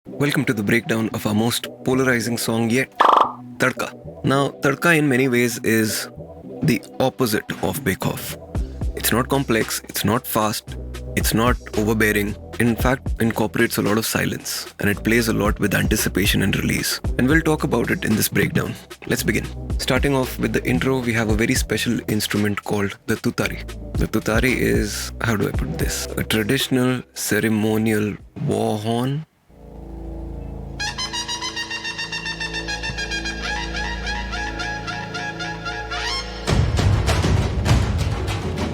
Welcome to the breakdown of our most polarizing song yet, Tadka. Now, Tadka in many ways is the opposite of Bake Off. It's not complex, it's not fast, it's not overbearing. In fact, incorporates a lot of silence and it plays a lot with anticipation and release. And we'll talk about it in this breakdown. Let's begin. Starting off with the intro, we have a very special instrument called the tutari. The tutari is, how do I put this? A traditional ceremonial war horn.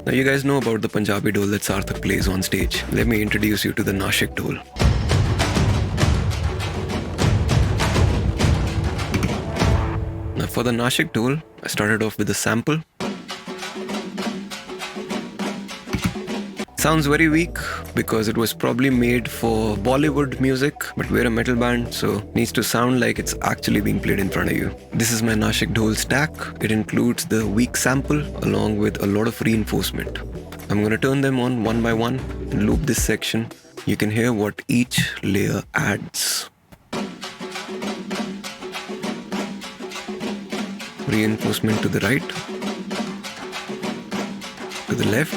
Now you guys know about the Punjabi dhol that Sarthak plays on stage. Let me introduce you to the Nashik dhol. Now for the Nashik dhol, I started off with a sample. Sounds very weak because it was probably made for Bollywood music, but we're a metal band, so needs to sound like it's actually being played in front of you. This is my Nashik dhol stack. It includes the weak sample along with a lot of reinforcement. I'm going to turn them on one by one and loop this section. You can hear what each layer adds. Reinforcement to the right, to the left,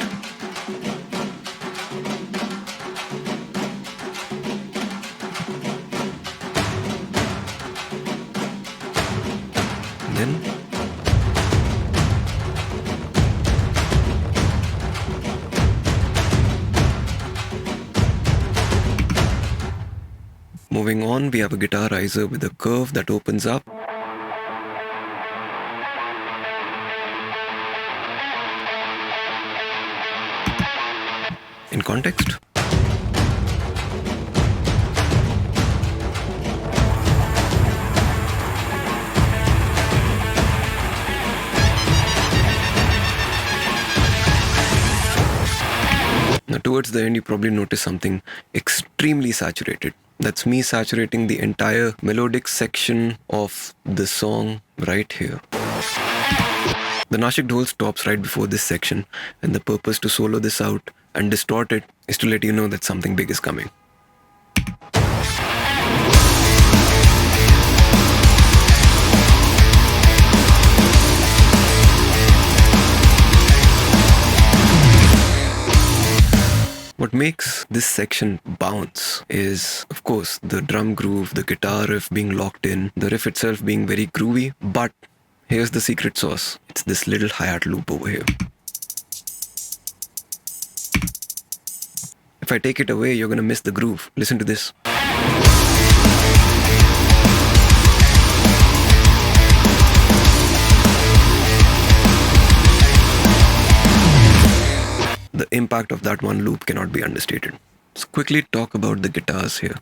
and then moving on, we have a guitar riser with a curve that opens up. In context. Now towards the end, you probably notice something extremely saturated. That's me saturating the entire melodic section of the song right here. The Nashik dhol stops right before this section, and the purpose to solo this out and distort it is to let you know that something big is coming. What makes this section bounce is, of course, the drum groove, the guitar riff being locked in, the riff itself being very groovy, but here's the secret sauce. It's this little hi-hat loop over here. If I take it away, you're gonna miss the groove. Listen to this. The impact of that one loop cannot be understated. Let's quickly talk about the guitars here.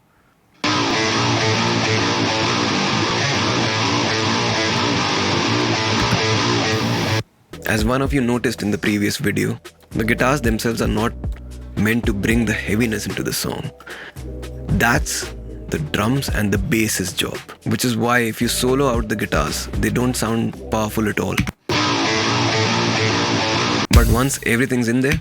As one of you noticed in the previous video, the guitars themselves are not meant to bring the heaviness into the song. That's the drums and the bass's job, which is why if you solo out the guitars, they don't sound powerful at all. But once everything's in there,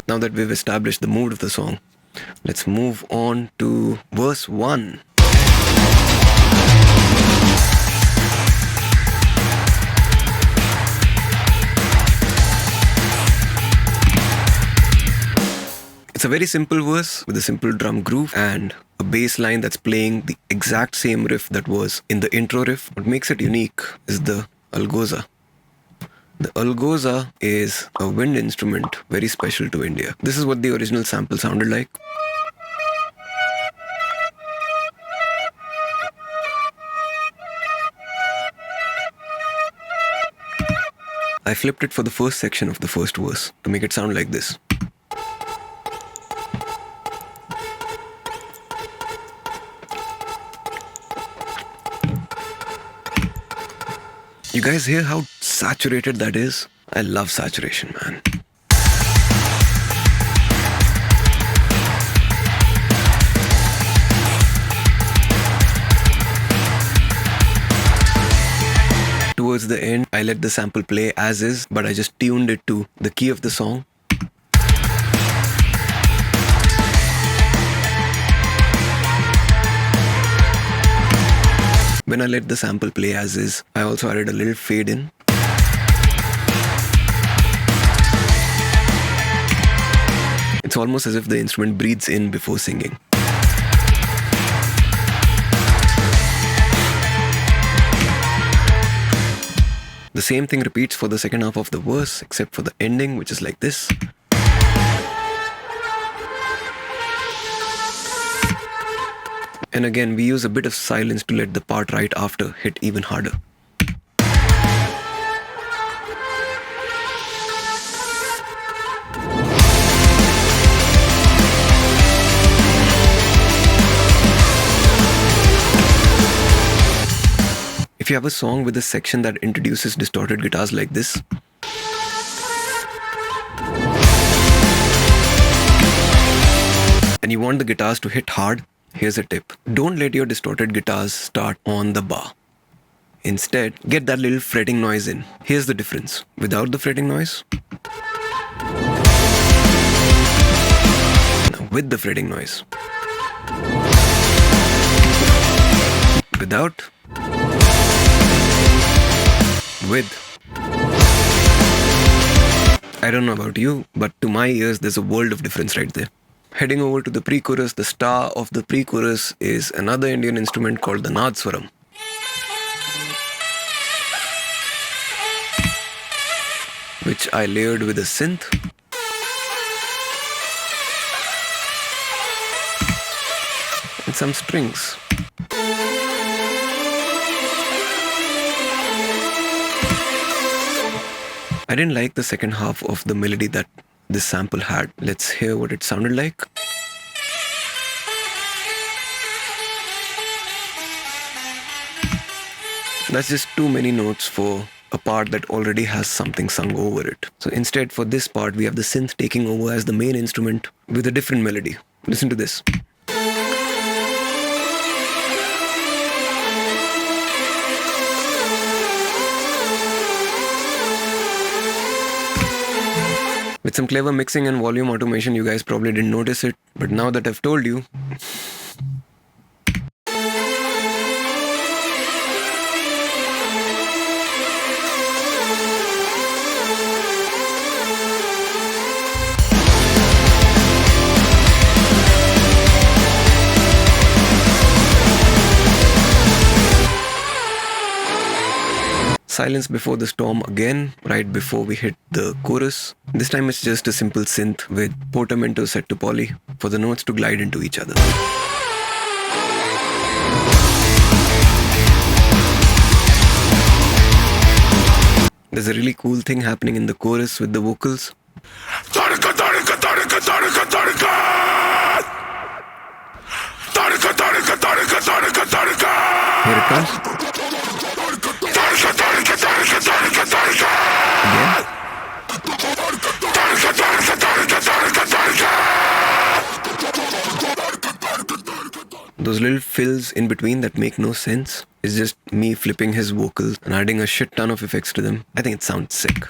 now that we've established the mood of the song, let's move on to verse 1. It's a very simple verse with a simple drum groove and a bass line that's playing the exact same riff that was in the intro riff. What makes it unique is the algoza. The algoza is a wind instrument very special to India. This is what the original sample sounded like. I flipped it for the first section of the first verse to make it sound like this. You guys hear how saturated that is? I love saturation, man. towards the end, I let the sample play as is, but I just tuned it to the key of the song. When I let the sample play as is, I also added a little fade in. It's almost as if the instrument breathes in before singing. The same thing repeats for the second half of the verse, except for the ending, which is like this. And again, we use a bit of silence to let the part right after hit even harder. If you have a song with a section that introduces distorted guitars like this, and you want the guitars to hit hard, here's a tip. Don't let your distorted guitars start on the bar. Instead, get that little fretting noise in. Here's the difference. Without the fretting noise, now with the fretting noise. Without, with. I don't know about you, but to my ears, there's a world of difference right there. Heading over to the pre-chorus, the star of the pre-chorus is another Indian instrument called the Nadswaram, which I layered with a synth. And some strings. I didn't like the second half of the melody that this sample had. Let's hear what it sounded like. That's just too many notes for a part that already has something sung over it. So instead, for this part, we have the synth taking over as the main instrument with a different melody. Listen to this. With some clever mixing and volume automation, you guys probably didn't notice it, but now that I've told you, silence before the storm again, right before we hit the chorus. This time it's just a simple synth with portamento set to poly for the notes to glide into each other. There's a really cool thing happening in the chorus with the vocals. Turka, Turka, Turka, Turka, Turka. Turka, Turka, Turka, Turka, Turka. Here it comes. Again. Those little fills in between that make no sense is just me flipping his vocals and adding a shit ton of effects to them. I think it sounds sick.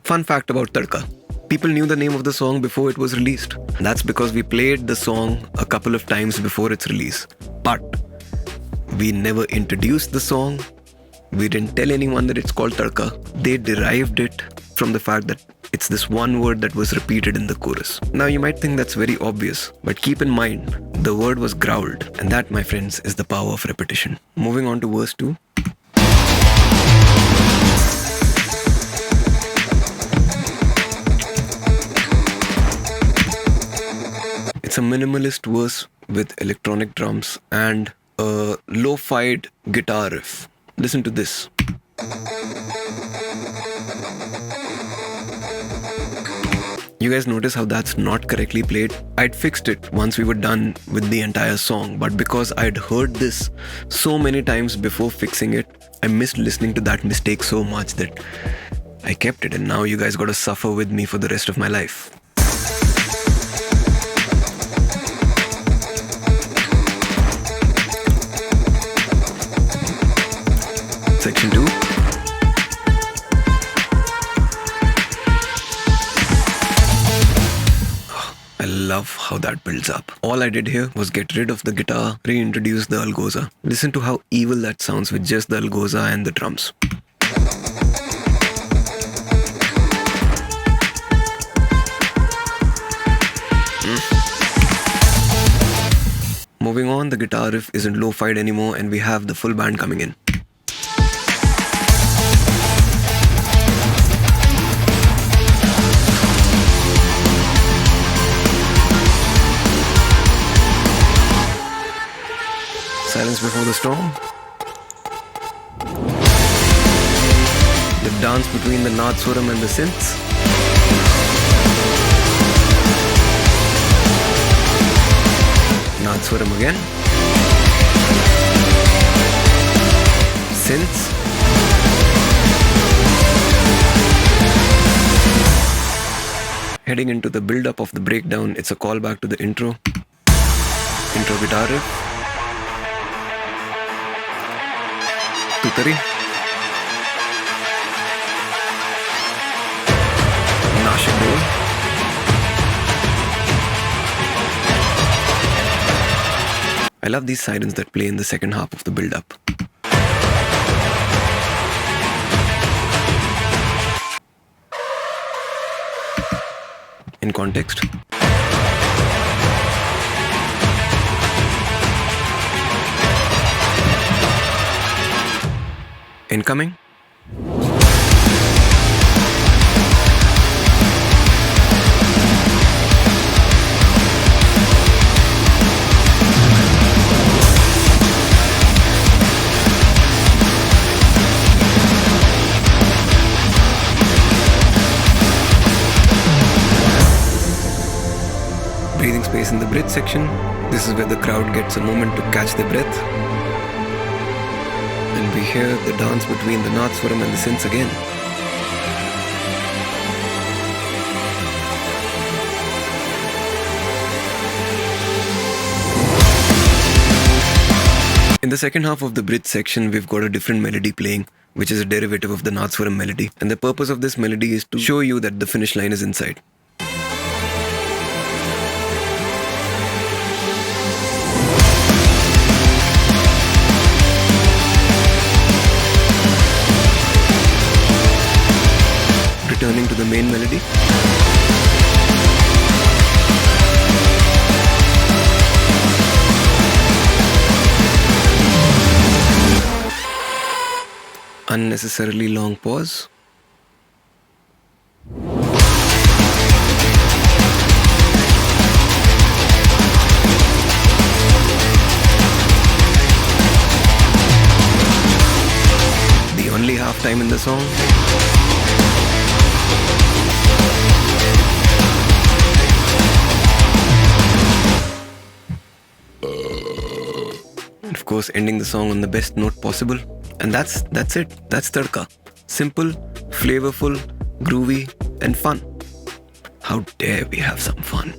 Fun fact about Tadka. People knew the name of the song before it was released. That's because we played the song a couple of times before its release. But we never introduced the song. We didn't tell anyone that it's called Turka. They derived it from the fact that it's this one word that was repeated in the chorus. Now you might think that's very obvious, but keep in mind, the word was growled. And that, my friends, is the power of repetition. Moving on to verse 2. It's a minimalist verse with electronic drums and a lo-fied guitar riff. Listen to this. You guys notice how that's not correctly played? I'd fixed it once we were done with the entire song, but because I'd heard this so many times before fixing it, I missed listening to that mistake so much that I kept it, and now you guys gotta suffer with me for the rest of my life. Section 2. I love how that builds up. All I did here was get rid of the guitar, reintroduce the algoza. Listen to how evil that sounds with just the algoza and the drums. Moving on, the guitar riff isn't lo-fied anymore and we have the full band coming in. Silence before the storm. The dance between the Nadswaram and the synths. Nadswaram again. Synths. Heading into the build-up of the breakdown, it's a callback to the intro. Intro guitar riff. Tutari. Nashik Dole. I love these sirens that play in the second half of the build-up. In context. Incoming. Breathing space in the bridge section. This is where the crowd gets a moment to catch their breath. And we hear the dance between the Nadswaram and the synths again. In the second half of the bridge section, we've got a different melody playing, which is a derivative of the Nadswaram melody. And the purpose of this melody is to show you that the finish line is inside. Returning to the main melody. Unnecessarily long pause. The only half time in the song. And of course, ending the song on the best note possible. And that's it. That's Turka. Simple, flavorful, groovy, and fun. How dare we have some fun.